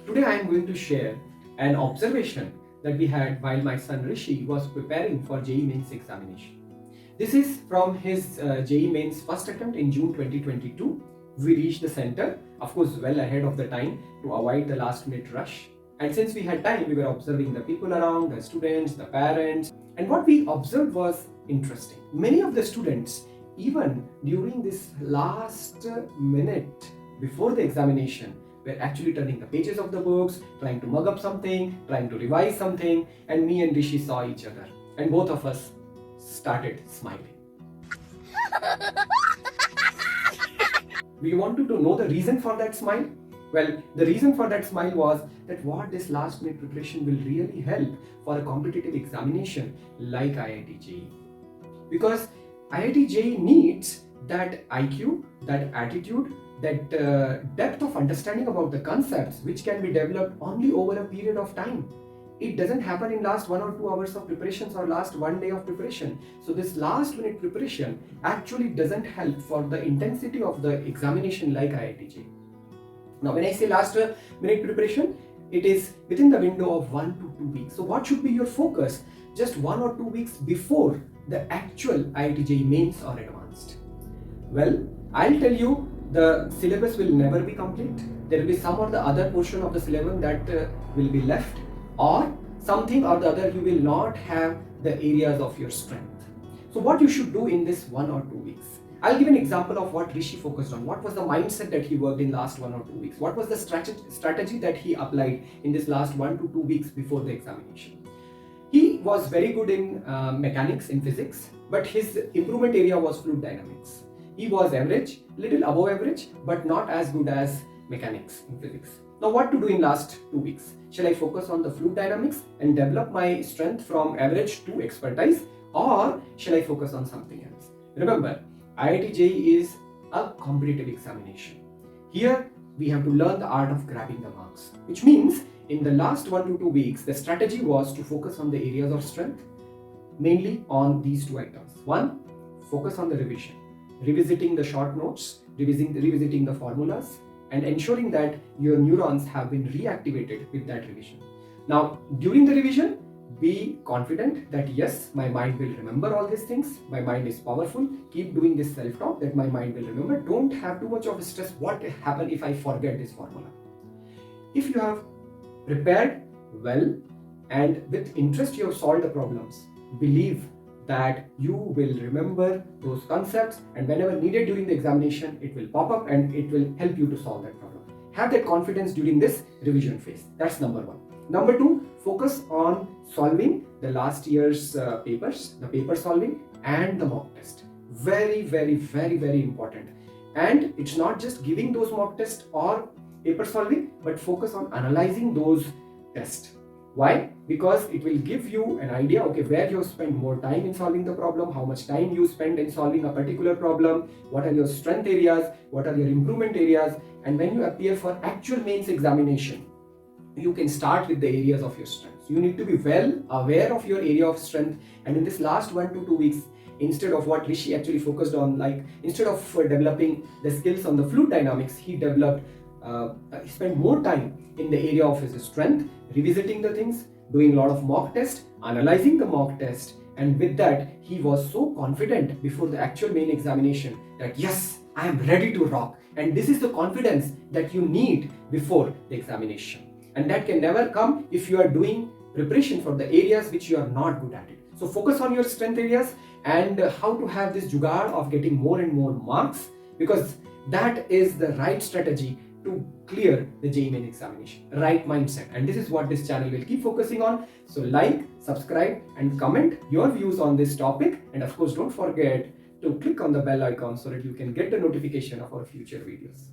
Today I am going to share an observation that we had while my son Rishi was preparing for JEE Mains examination. This is from his JEE Mains first attempt in June 2022. We reached the center, of course well ahead of the time to avoid the last minute rush. And since we had time, we were observing the people around, the students, the parents, and what we observed was interesting. Many of the students, even during this last minute before the examination, were actually turning the pages of the books, trying to mug up something, trying to revise something, and me and Rishi saw each other, and both of us started smiling. We wanted to know the reason for that smile. Well, the reason for that smile was that what this last minute preparation will really help for a competitive examination like IIT JEE. Because IIT JEE needs that IQ, that attitude, that depth of understanding about the concepts which can be developed only over a period of time. It doesn't happen in last 1 or 2 hours of preparations or last 1 day of preparation. So this last minute preparation actually doesn't help for the intensity of the examination like IIT JEE. Now when I say last minute preparation, it is within the window of 1 to 2 weeks. So what should be your focus just 1 or 2 weeks before the actual IIT JEE Mains or advanced? Well, I'll tell you, the syllabus will never be complete. There will be some or the other portion of the syllabus that will be left, or something or the other you will not have the areas of your strength. So what you should do in this 1 or 2 weeks? I'll give an example of what Rishi focused on. What was the mindset that he worked in last 1 or 2 weeks? What was the strategy that he applied in this last 1 to 2 weeks before the examination? He was very good in mechanics, in physics, but his improvement area was fluid dynamics. He was average, little above average, but not as good as mechanics in physics. Now what to do in last 2 weeks? Shall I focus on the fluid dynamics and develop my strength from average to expertise, or shall I focus on something else? Remember, IIT JEE is a competitive examination. Here we have to learn the art of grabbing the marks, which means in the last 1 to 2 weeks, the strategy was to focus on the areas of strength, mainly on these 2 items. 1, focus on the revision, revisiting the short notes, revisiting the formulas, and ensuring that your neurons have been reactivated with that revision. Now, during the revision, be confident that yes, my mind will remember all these things. My mind is powerful. Keep doing this self-talk that my mind will remember. Don't have too much of stress. What will happen if I forget this formula? If you have prepared well and with interest you have solved the problems, believe that you will remember those concepts, and whenever needed during the examination, it will pop up and it will help you to solve that problem. Have that confidence during this revision phase. That's number 1. Number 2, focus on solving the last year's papers, the paper solving and the mock test. Very, very, very, very important. And it's not just giving those mock tests or paper solving, but focus on analyzing those tests. Why? Because it will give you an idea, okay, where you spend more time in solving the problem, how much time you spend in solving a particular problem, what are your strength areas, what are your improvement areas, and when you appear for actual mains examination, you can start with the areas of your strengths. You need to be well aware of your area of strength, and in this last 1 to 2 weeks, instead of what Rishi actually focused on, like instead of developing the skills on the fluid dynamics, he spent more time in the area of his strength, revisiting the things, doing a lot of mock test, analyzing the mock test, and with that he was so confident before the actual main examination that yes, I am ready to rock. And this is the confidence that you need before the examination, and that can never come if you are doing preparation for the areas which you are not good at it. So focus on your strength areas and how to have this jugaad of getting more and more marks, because that is the right strategy to clear the JEE Main examination, right mindset. And this is what this channel will keep focusing on. So like, subscribe and comment your views on this topic, and of course don't forget to click on the bell icon so that you can get the notification of our future videos.